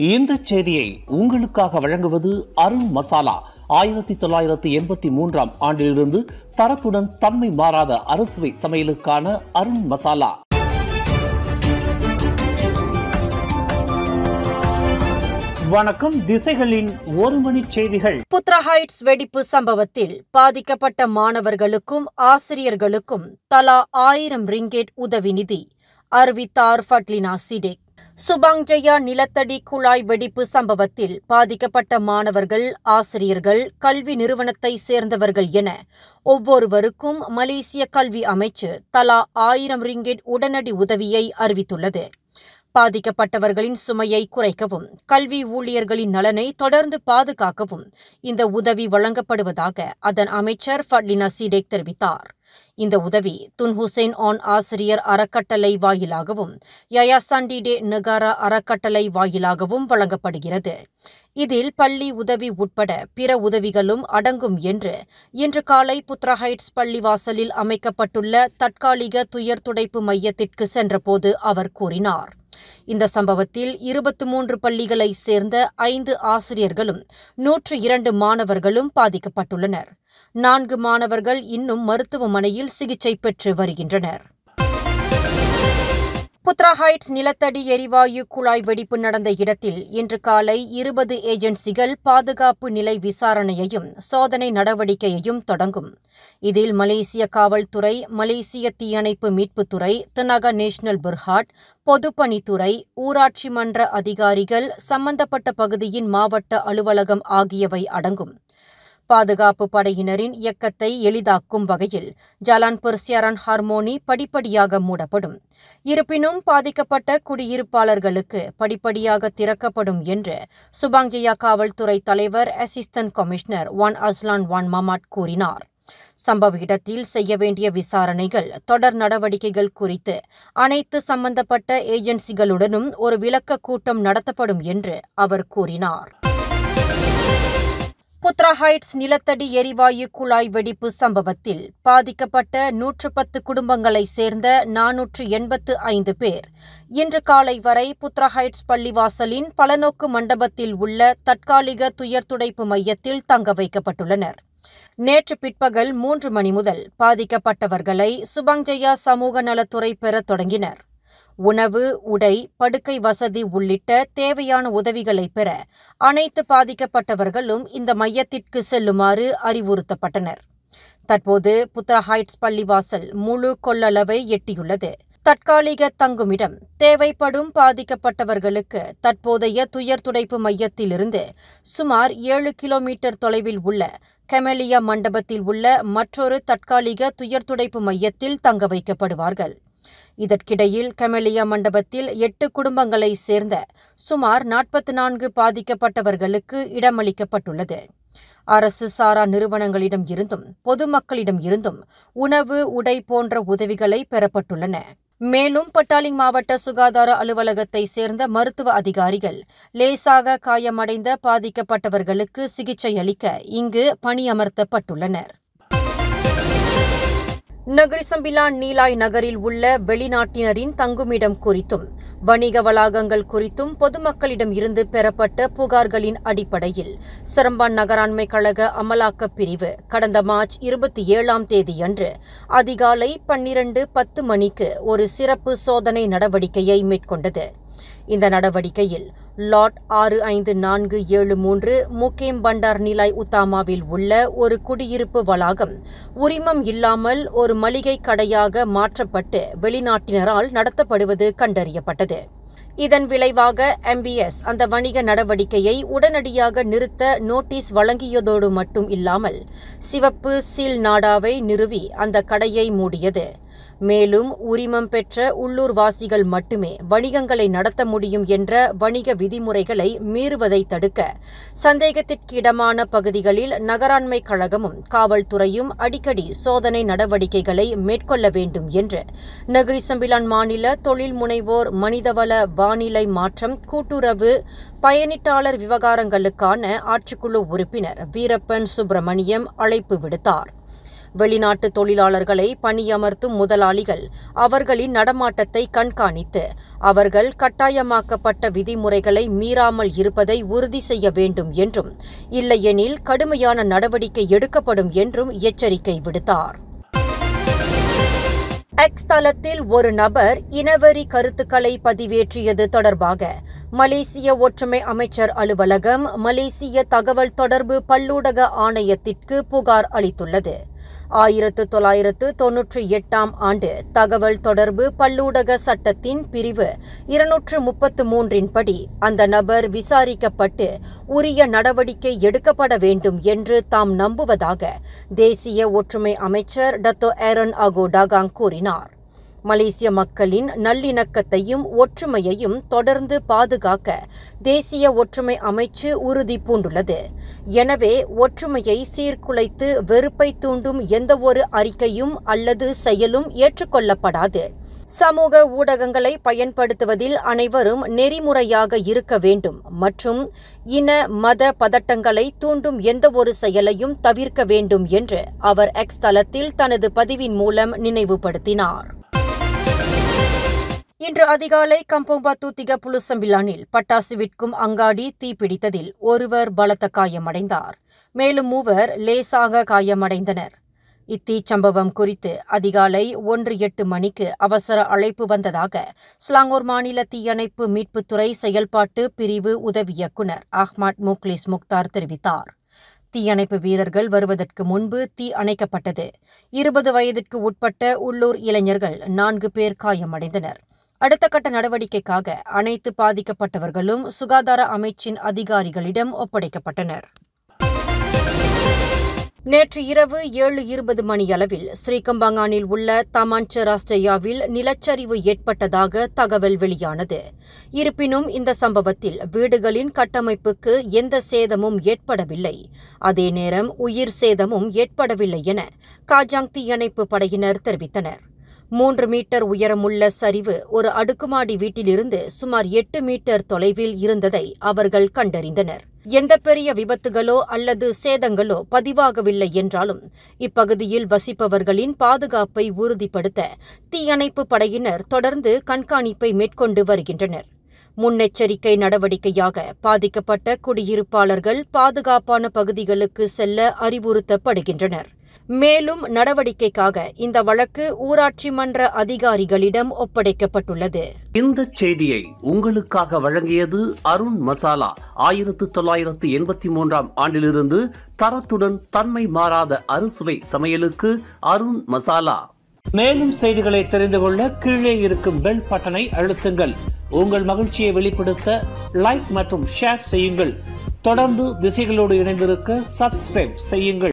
இந்த செய்தியை உங்களுக்காக வழங்குவது அருண் மசாலா. 1983 ஆண்டிலிருந்து தரத்துடன் தன்மை மாறாத அறுசுவை சமையலுக்கான அருண் மசாலா. வணக்கம். திசைகளின் ஒரு மணி செய்திகள். புத்ரா ஹைட்ஸ் வெடிப்பு சம்பவத்தில் பாதிக்கப்பட்ட மாணவர்களுக்கும் ஆசிரியர்களுக்கும் தலா 1000 ரிங்கெட் உதவி நிதி அறிவித்தார் ஃபட்லினா சிடேக். சுபாங் ஜயா நிலத்தடி குழாய் வெடிப்பு சம்பவத்தில் பாதிக்கப்பட்ட மாணவர்கள், ஆசிரியர்கள், கல்வி நிறுவனத்தை சேர்ந்தவர்கள் என ஒவ்வொருவருக்கும் மலேசிய கல்வி அமைச்சு தலா 1000 ரிங்கெட் உடனடி உதவியை அறிவித்துள்ளது. பாதிக்கப்பட்டவர்களின் சுமையை குறைக்கவும், கல்வி ஊழியர்களின் நலனை தொடர்ந்து பாதுகாக்கவும் இந்த உதவி வழங்கப்படுவதாக அதன் அமைச்சர் ஃபட்லினா சிடேக் தெரிவித்தார். இந்த உதவி துன் ஹுசைன் ஆன் ஆசிரியர் அறக்கட்டளை வாயிலாகவும், யயாசான் டிடே நெகாரா அறக்கட்டளை வாயிலாகவும் வழங்கப்படுகிறது. இதில் பள்ளி உதவி உட்பட பிற உதவிகளும் அடங்கும் என்று இன்று காலை புத்ரா ஹைட்ஸ் பள்ளிவாசலில் அமைக்கப்பட்டுள்ள தற்காலிக துயர் துடைப்பு மையத்திற்கு சென்றபோது அவர் கூறினார். இந்த சம்பவத்தில் 23 பள்ளிகளை சேர்ந்த 5 ஆசிரியர்களும் 102 மாணவர்களும் பாதிக்கப்பட்டுள்ளனர். 4 மாணவர்கள் இன்னும் மருத்துவமனையில் சிகிச்சை பெற்று வருகின்றனர். புத்ரா ஹைட்ஸ் நிலத்தடி எரிவாயு குழாய் வெடிப்பு நடந்த இடத்தில் இன்று காலை 20 ஏஜென்சிகள் பாதுகாப்பு நிலை விசாரணையையும் சோதனை நடவடிக்கையையும் தொடங்கும். இதில் மலேசிய காவல்துறை, மலேசிய தீயணைப்பு மீட்புத்துறை, தெனாகா நேஷனல் பிர்ஹாட், பொதுப்பணித்துறை, ஊராட்சி மன்ற அதிகாரிகள், சம்பந்தப்பட்ட பகுதியின் மாவட்ட அலுவலகம் ஆகியவை அடங்கும். பாதுகாப்பு படையினரின் இயக்கத்தை எளிதாக்கும் வகையில் ஜலான் பெர்சியாரன் ஹார்மோனி படிப்படியாக மூடப்படும். இருப்பினும் பாதிக்கப்பட்ட குடியிருப்பாளர்களுக்கு படிப்படியாக திறக்கப்படும் என்று சுபாங் ஜயா காவல்துறை தலைவர் அசிஸ்டன்ட் கமிஷனர் வான் அஸ்லான் வான் மமாட் கூறினார். சம்பவ இடத்தில் செய்ய வேண்டிய விசாரணைகள், தொடர் நடவடிக்கைகள் குறித்து அனைத்து சம்பந்தப்பட்ட ஏஜென்சிகளுடனும் ஒரு விளக்க கூட்டம் நடத்தப்படும் என்று அவர் கூறினார். புத்ரா ஹைட்ஸ் நிலத்தடி எரிவாயு குழாய் வெடிப்பு சம்பவத்தில் பாதிக்கப்பட்ட 110 குடும்பங்களை சேர்ந்த 485 பேர் இன்று காலை வரை புத்ரா ஹைட்ஸ் பள்ளிவாசலின் பலநோக்கு மண்டபத்தில் உள்ள தற்காலிக துயர் துடைப்பு மையத்தில் தங்க வைக்கப்பட்டுள்ளனர். நேற்று பிற்பகல் 3 மணி முதல் பாதிக்கப்பட்டவர்களை சுபாங் ஜயா சமூக நலத்துறை பெறத் தொடங்கினர். உணவு, உடை, படுக்கை வசதி உள்ளிட்ட தேவையான உதவிகளை பெற அனைத்து பாதிக்கப்பட்டவர்களும் இந்த மையத்திற்கு செல்லுமாறு அறிவுறுத்தப்பட்டனர். தற்போது புத்ரா ஹைட்ஸ் பள்ளிவாசல் முழு கொள்ளளவை எட்டியுள்ளது. தற்காலிக தங்குமிடம் தேவைப்படும் பாதிக்கப்பட்டவர்களுக்கு தற்போதைய துயர் துடைப்பு மையத்திலிருந்து சுமார் 7 கிலோமீட்டர் தொலைவில் உள்ள கெமலியா மண்டபத்தில் உள்ள மற்றொரு தற்காலிக துயர் துடைப்பு மையத்தில் தங்க வைக்கப்படுவார்கள். இதற்கிடையில் கெமலியா மண்டபத்தில் 8 குடும்பங்களை சேர்ந்த சுமார் 44 பாதிக்கப்பட்டவர்களுக்கு இடமளிக்கப்பட்டுள்ளது. அரசு சாரா நிறுவனங்களிடம் இருந்தும் பொதுமக்களிடம் இருந்தும் உணவு, உடை போன்ற உதவிகளை பெறப்பட்டுள்ளன. மேலும் பட்டாலிங் மாவட்ட சுகாதார அலுவலகத்தை சேர்ந்த மருத்துவ அதிகாரிகள் லேசாக காயமடைந்த பாதிக்கப்பட்டவர்களுக்கு சிகிச்சை அளிக்க இங்கு பணியமர்த்தப்பட்டுள்ளனர். நகரி சம்பிலான் நீலாய் நகரில் உள்ள வெளிநாட்டினரின் தங்குமிடம் குறித்தும் வணிக வளாகங்கள் குறித்தும் பொதுமக்களிடம் இருந்து பெறப்பட்ட புகார்களின் அடிப்படையில் சிரம்பான் நகராண்மை கழக அமலாக்கப் பிரிவு கடந்த மார்ச் 27ஆம் தேதியன்று அதிகாலை 12:10 மணிக்கு ஒரு சிறப்பு சோதனை நடவடிக்கையை மேற்கொண்டது. இந்த நடவடிக்கையில் லாட் 65473 முகேம் பண்டார் நீலாய் உத்தாமாவில் உள்ள ஒரு குடியிருப்பு வளாகம் உரிமம் இல்லாமல் ஒரு மளிகை கடையாக மாற்றப்பட்டு வெளிநாட்டினரால் நடத்தப்படுவது கண்டறியப்பட்டது. இதன் விளைவாக MBS அந்த வணிக நடவடிக்கையை உடனடியாக நிறுத்த நோட்டீஸ் வழங்கியதோடு மட்டும் இல்லாமல் சிவப்பு சீல் நாடாவை நிறுவி அந்த கடையை மூடியது. மேலும் உரிமம் பெற்ற உள்ளூர்வாசிகள் மட்டுமே வணிகங்களை நடத்த முடியும் என்ற வணிக விதிமுறைகளை மீறுவதை தடுக்க சந்தேகத்திற்கிடமான பகுதிகளில் நகராண்மை கழகமும் காவல்துறையும் அடிக்கடி சோதனை நடவடிக்கைகளை மேற்கொள்ள வேண்டும் என்று நகரி சம்பிலான் மாநில தொழில் முனைவோர், மனிதவள, வானிலை மாற்றம், கூட்டுறவு, பயணிட்டாளர் விவகாரங்களுக்கான ஆட்சிக்குழு உறுப்பினர் வீரப்பன் சுப்பிரமணியம் அழைப்பு விடுத்தார். வெளிநாட்டு தொழிலாளர்களை பணியமர்த்தும் முதலாளிகள் அவர்களின் நடமாட்டத்தை கண்காணித்து அவர்கள் கட்டாயமாக்கப்பட்ட விதிமுறைகளை மீறாமல் இருப்பதை உறுதி செய்ய வேண்டும் என்றும், இல்லையெனில் கடுமையான நடவடிக்கை எடுக்கப்படும் என்றும் எச்சரிக்கை விடுத்தார். எக்ஸ் தளத்தில் ஒரு நபர் இனவெறி கருத்துக்களை பதிவேற்றியது தொடர்பாக மலேசிய ஒற்றுமை அமைச்சர் அலுவலகம் மலேசிய தகவல் தொடர்பு பல்லூடக ஆணையத்திற்கு புகார் அளித்துள்ளது. 1998 ஆண்டு தகவல் தொடர்பு பல்லூடக சட்டத்தின் பிரிவு 233 படி அந்த நபர் விசாரிக்கப்பட்டு உரிய நடவடிக்கை எடுக்கப்பட வேண்டும் என்று தாம் நம்புவதாக தேசிய ஒற்றுமை அமைச்சர் டத்தோ ஏரன் அகோ டாகாங் கூறினார். மலேசிய மக்களின் நல்லிணக்கத்தையும் ஒற்றுமையையும் தொடர்ந்து பாதுகாக்க தேசிய ஒற்றுமை அமைச்சு உறுதி பூண்டுள்ளது. எனவே ஒற்றுமையை சீர்குலைத்து வெறுப்பை தூண்டும் எந்தவொரு அறிக்கையும் அல்லது செயலும் ஏற்றுக்கொள்ளப்படாது. சமூக ஊடகங்களை பயன்படுத்துவதில் அனைவரும் நெறிமுறையாக இருக்க வேண்டும் மற்றும் இன மத பதட்டங்களை தூண்டும் எந்தவொரு செயலையும் தவிர்க்க வேண்டும் என்று அவர் எக்ஸ் தளத்தில் தனது பதிவின் மூலம் நினைவுபடுத்தினார். இன்று அதிகாலை கம்போங் பத்து திகப்புலு சம்பிலானில் பட்டாசு விற்கும் அங்காடி தீப்பிடித்ததில் ஒருவர் பலத்த காயமடைந்தார். மேலும் 3 லேசாக காயமடைந்தனர். இத்தீச்சம்பவம் குறித்து அதிகாலை 1:08 மணிக்கு அவசர அழைப்பு வந்ததாக ஸ்லாங்கூர் மாநில தீயணைப்பு மீட்புத்துறை செயல்பாட்டு பிரிவு உதவி இயக்குநர் அஹ்மத் முக்லிஸ் முக்தார் தெரிவித்தார். தீயணைப்பு வீரர்கள் வருவதற்கு முன்பு தீ அணைக்கப்பட்டது. 20 வயதிற்கு உட்பட்ட உள்ளூர் இளைஞர்கள் 4 பேர் காயமடைந்தனர். அடுத்த கட்ட நடவடிக்கைக்காக அனைத்து பாதிக்கப்பட்டவர்களும் சுகாதார அமைச்சின் அதிகாரிகளிடம் ஒப்படைக்கப்பட்டனர். நேற்று இரவு 7:20 மணியளவில் ஸ்ரீகம்பாங்கானில் உள்ள தமான் செராஸ்டயாவில் நிலச்சரிவு ஏற்பட்டதாக தகவல் வெளியானது. இருப்பினும் இந்த சம்பவத்தில் வீடுகளின் கட்டமைப்புக்கு எந்த சேதமும் ஏற்படவில்லை. அதே நேரம் உயிர் சேதமும் ஏற்படவில்லை என காஜாங் தீயணைப்பு படையினர் தெரிவித்தனர். 3 மீட்டர் உயரமுள்ள சரிவு ஒரு அடுக்குமாடி வீட்டிலிருந்து சுமார் 8 மீட்டர் தொலைவில் இருந்ததை அவர்கள் கண்டறிந்தனர். எந்த பெரிய விபத்துகளோ அல்லது சேதங்களோ பதிவாகவில்லை என்றாலும் இப்பகுதியில் வசிப்பவர்களின் பாதுகாப்பை உறுதிப்படுத்த தீயணைப்பு படையினர் தொடர்ந்து கண்காணிப்பை மேற்கொண்டு வருகின்றனர். முன்னெச்சரிக்கை நடவடிக்கையாக பாதிக்கப்பட்ட குடியிருப்பாளர்கள் பாதுகாப்பான பகுதிகளுக்கு செல்ல அறிவுறுத்தப்படுகின்றனர். மேலும் நடவடிக்கைக்காக இந்த வழக்கு ஊராட்சி மன்ற அதிகாரிகளிடம் ஒப்படைக்கப்பட்டுள்ளது. இந்த செய்தியை உங்களுக்காக வழங்கியது அருண் மசாலா. 1983 ஆண்டிலிருந்து தரத்துடன் தன்மை மாறாத அறுசுவை சமையலுக்கு அருண் மசாலா. மேலும் செய்திகளை தெரிந்து கொள்ள கீழே இருக்கும் பெல் பட்டனை அழுத்துங்கள். உங்கள் மகிழ்ச்சியை வெளிப்படுத்த லைக் மற்றும் ஷேர் செய்யுங்கள். தொடர்ந்து திசைகளோடு இணைந்திருக்க சப்ஸ்கிரைப் செய்யுங்கள்.